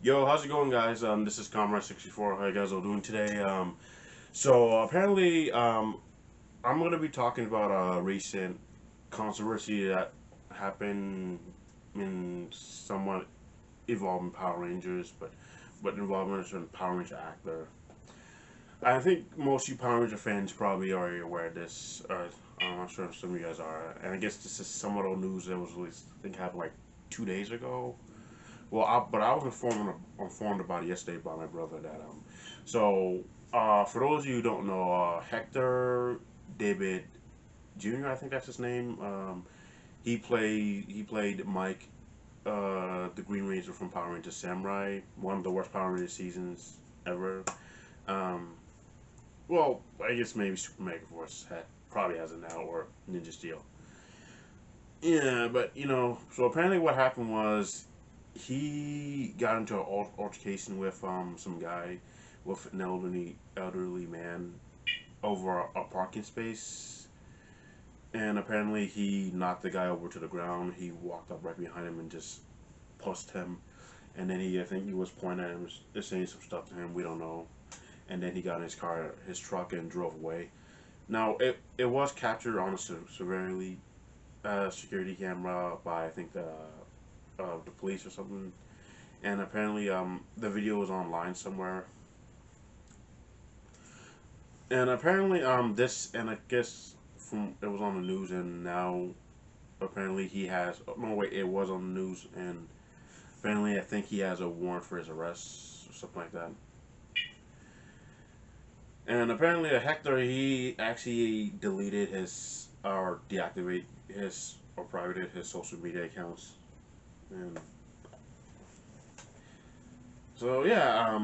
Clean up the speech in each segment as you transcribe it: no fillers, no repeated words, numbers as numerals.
Yo, how's it going, guys? This is Comrade64. How you guys all doing today? So apparently, I'm gonna be talking about a recent controversy that happened in somewhat involving Power Rangers, but involving a certain Power Ranger actor. I think most of you Power Ranger fans probably already aware of this. I'm not sure if some of you guys are. And I guess this is somewhat old news that was released. I think happened like 2 days ago. But I was informed about it yesterday by my brother that for those of you who don't know, Hector David Jr. I think that's his name. He played Mike, the Green Ranger from Power Rangers Samurai, one of the worst Power Rangers seasons ever. Um, well, I guess maybe Super Mega Force probably has it now, or Ninja Steel. Yeah, but so apparently what happened was he got into an altercation with some guy with an elderly man over a parking space, and apparently he knocked the guy over to the ground. He walked up right behind him and just pushed him, and then I think he was pointing at him, just saying some stuff to him. We don't know. And then he got in his truck, and drove away. Now it was captured on a severely security camera by I think the police or something, and apparently the video was online somewhere, and apparently this and I guess from it was on the news, and now apparently he has no wait it was on the news, and apparently I think he has a warrant for his arrest or something like that. And apparently Hector, he actually deleted his or deactivate his or privated his social media accounts. And so yeah,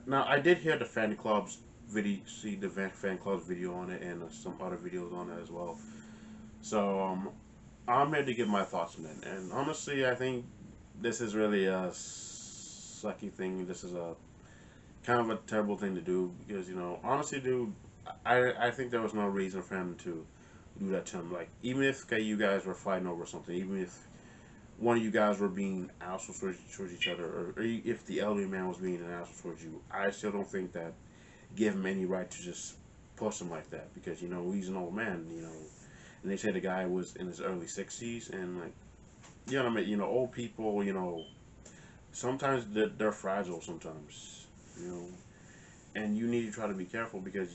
now I did hear the fan club's video, see the fan club's video on it, and some other videos on it as well. So I'm here to give my thoughts on it. And honestly, I think this is really a sucky thing. This is a kind of a terrible thing to do because honestly, dude, I think there was no reason for him to do that to him. Like, even if you guys were fighting over something, even if one of you guys were being assholes towards each other, or if the elderly man was being an asshole towards you, I still don't think that give him any right to just push him like that, because he's an old man, and they say the guy was in his early 60s, and like, what I mean, old people, sometimes they're fragile sometimes, and you need to try to be careful because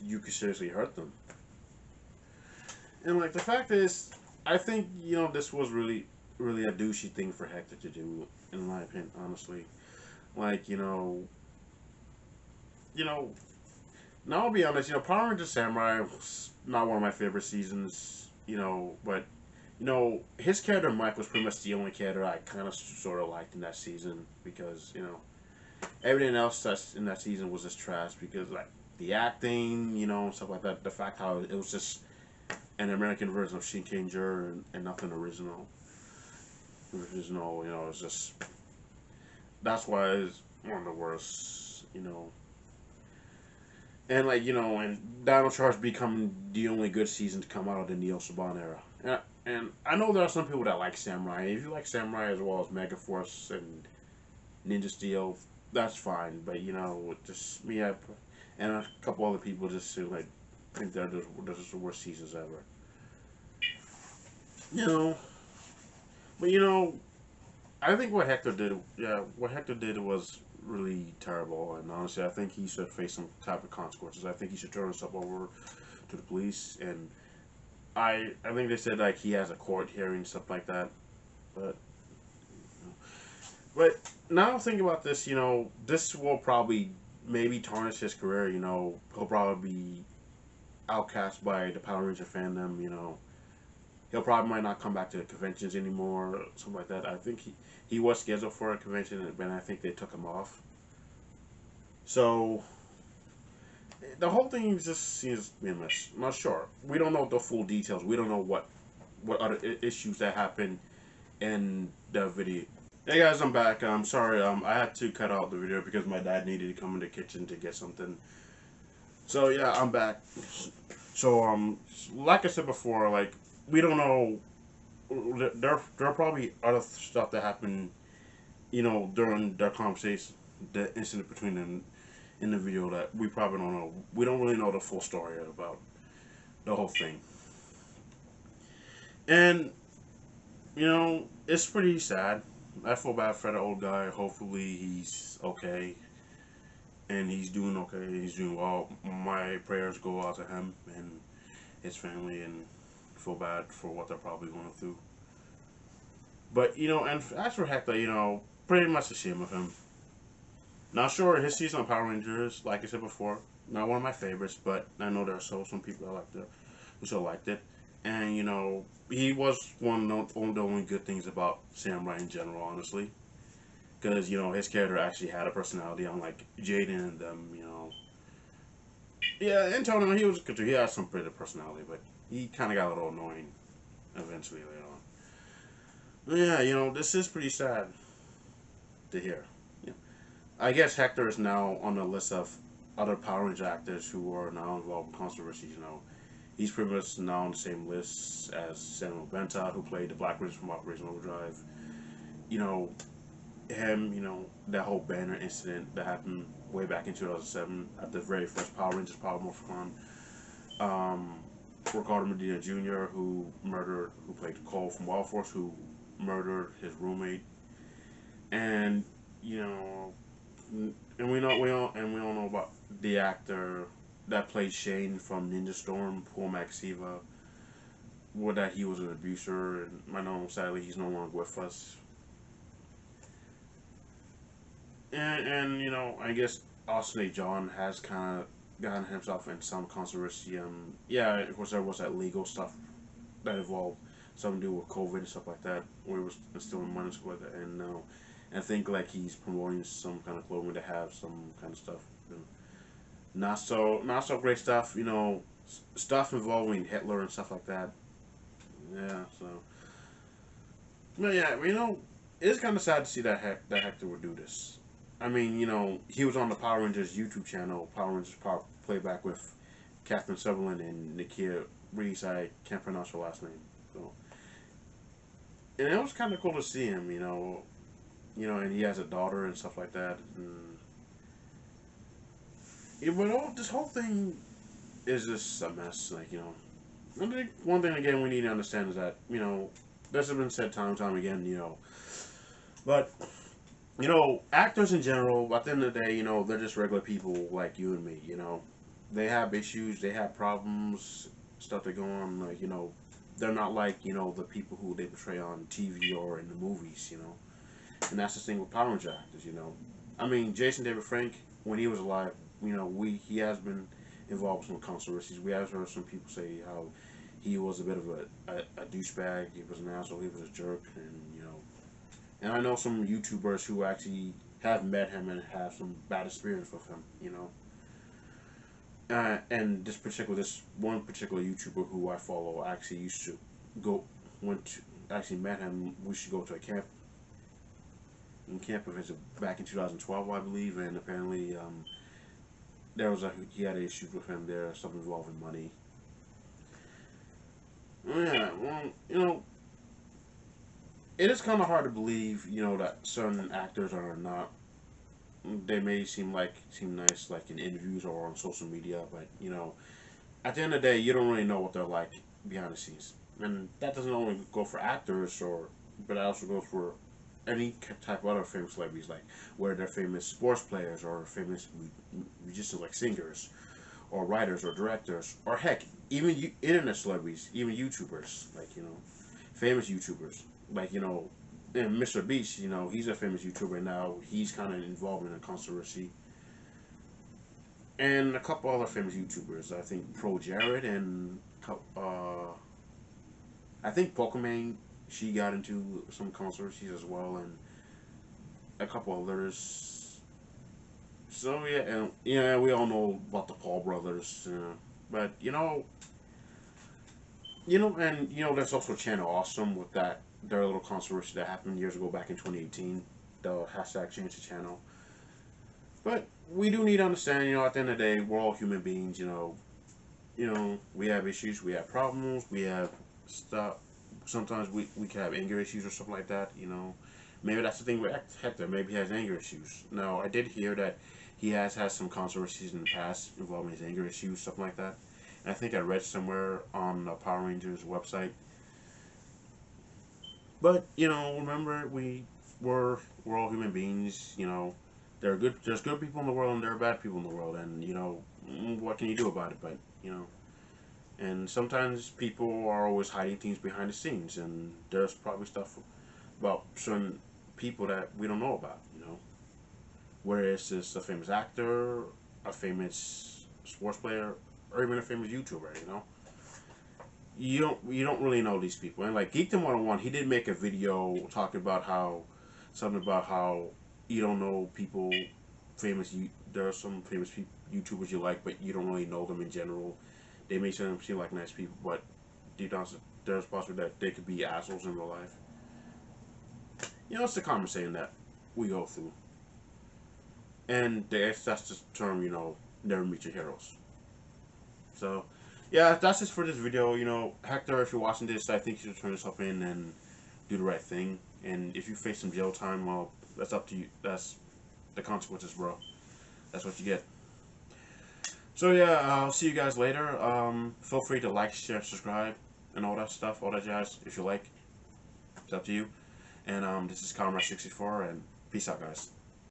you could seriously hurt them. And like the fact is, I think this was really a douchey thing for Hector to do, in my opinion, honestly. Like, you know. Now I'll be honest. Power Rangers Samurai was not one of my favorite seasons. But his character Mike was pretty much the only character I kind of sort of liked in that season, because everything else that's in that season was just trash, because like the acting, and stuff like that. The fact how it was just an American version of Shinkenger, and nothing original. It's just, that's why it's one of the worst. And like, and Dino Charge becoming the only good season to come out of the Neo Saban era. And I know there are some people that like Samurai. If you like Samurai as well as Mega Force and Ninja Steel, that's fine. But just me, and a couple other people just like think they're just the worst seasons ever. You know, but I think what Hector did was really terrible, and honestly, I think he should face some type of consequences. I think he should turn himself over to the police, and I think they said like he has a court hearing, stuff like that. But but now thinking about this, this will probably maybe tarnish his career. He'll probably be outcast by the Power Ranger fandom. He'll probably might not come back to the conventions anymore, or something like that. I think he was scheduled for a convention, but I think they took him off. So the whole thing just seems to be a mess. I'm not sure. We don't know the full details. We don't know what other issues that happened in the video. Hey guys, I'm back. I'm sorry. I had to cut out the video because my dad needed to come in the kitchen to get something. So yeah, I'm back. So like I said before, like, we don't know. There are probably other stuff that happened, during their conversation, the incident between them in the video, that we probably don't know. We don't really know the full story about the whole thing. And, it's pretty sad. I feel bad for the old guy. Hopefully he's okay. And he's doing okay. He's doing well. My prayers go out to him and his family, and feel bad for what they're probably going through. But, and as for Hector, pretty much a shame of him. Not sure, his season on Power Rangers, like I said before, not one of my favorites, but I know there are some people that liked it, who still liked it. And, he was one of the only good things about Samurai in general, honestly. Because, his character actually had a personality, unlike Jaden and them. Yeah, in total, he was good too. He had some pretty personality, but he kind of got a little annoying eventually later on. But yeah, this is pretty sad to hear. Yeah. I guess Hector is now on the list of other Power Ranger actors who are now involved in controversies. He's pretty much now on the same list as Samuel Benta, who played the Black Ranger from Operation Overdrive. Him, that whole banner incident that happened way back in 2007 at the very first Power Rangers Power Morphicon. Ricardo Medina Jr., who played Cole from Wild Force, who murdered his roommate. And, and we all know about the actor that played Shane from Ninja Storm, Paul Maxiva, that he was an abuser, and I know sadly he's no longer with us. And I guess Austin A. John has kind of gotten himself in some controversy. Yeah, of course there was that legal stuff that involved something to do with COVID and stuff like that, where it was still in money like that, and I think like he's promoting some kind of clothing to have some kind of stuff. Not so great stuff. Stuff involving Hitler and stuff like that. Yeah, so. But yeah, it's kind of sad to see that Hector would do this. I mean, he was on the Power Rangers YouTube channel, Power Rangers Playback, with Catherine Sutherland and Nakia Reese. I can't pronounce her last name. So, and it was kind of cool to see him, and he has a daughter and stuff like that. And, but this whole thing is just a mess. I think one thing again we need to understand is that, this has been said time and time again, but. Actors in general, at the end of the day, they're just regular people like you and me, They have issues, they have problems, stuff that go on, they're not like, the people who they portray on TV or in the movies, And that's the thing with Power Ranger actors, I mean, Jason David Frank, when he was alive, he has been involved in some controversies. We have heard some people say how he was a bit of a douchebag, he was an asshole, he was a jerk, and I know some YouTubers who actually have met him and have some bad experience with him, And this one particular YouTuber who I follow actually used to actually met him. We should go to a camp visit back in 2012, I believe, and apparently he had issues with him there, something involving money. Yeah, well, it is kind of hard to believe, that certain actors are not. They may seem nice, like in interviews or on social media, but at the end of the day, you don't really know what they're like behind the scenes, and that doesn't only go for actors, but it also goes for any type of other famous celebrities, like whether they're famous sports players or famous musicians, like singers, or writers or directors, or heck, even internet celebrities, even YouTubers, famous YouTubers. And Mr. Beast, he's a famous YouTuber now. He's kind of involved in a controversy. And a couple other famous YouTubers. I think Pro Jared and I think Pokemon, she got into some controversies as well, and a couple others. So yeah, and we all know about the Paul brothers, but and there's also Channel Awesome with their little controversy that happened years ago back in 2018. The hashtag change the channel. But we do need to understand, at the end of the day, we're all human beings. We have issues, we have problems, we have stuff. Sometimes we can have anger issues or something like that. Maybe that's the thing with Hector. Maybe he has anger issues. Now, I did hear that he has had some controversies in the past involving his anger issues, something like that. And I think I read somewhere on the Power Rangers website. But you know, remember we're all human beings. You know, there's good people in the world and there are bad people in the world, and you know, what can you do about it? But you know, and sometimes people are always hiding things behind the scenes, and there's probably stuff about certain people that we don't know about. You know, whether it's just a famous actor, a famous sports player, or even a famous YouTuber. You know, you don't really know these people. And like Geekdom 101, he did make a video talking about how something about how you don't know people famous. There are some famous YouTubers you like, but you don't really know them in general. They may seem like nice people, but deep down there's possibly that they could be assholes in real life. You know, it's the common saying that we go through, and that's the term. You know, never meet your heroes. So, yeah, that's it for this video. You know, Hector, if you're watching this, I think you should turn yourself in and do the right thing. And if you face some jail time, well, that's up to you. That's the consequences, bro. That's what you get. So yeah, I'll see you guys later. Feel free to like, share, subscribe, and all that stuff, all that jazz, if you like. It's up to you. And this is Comrade 64, and peace out, guys.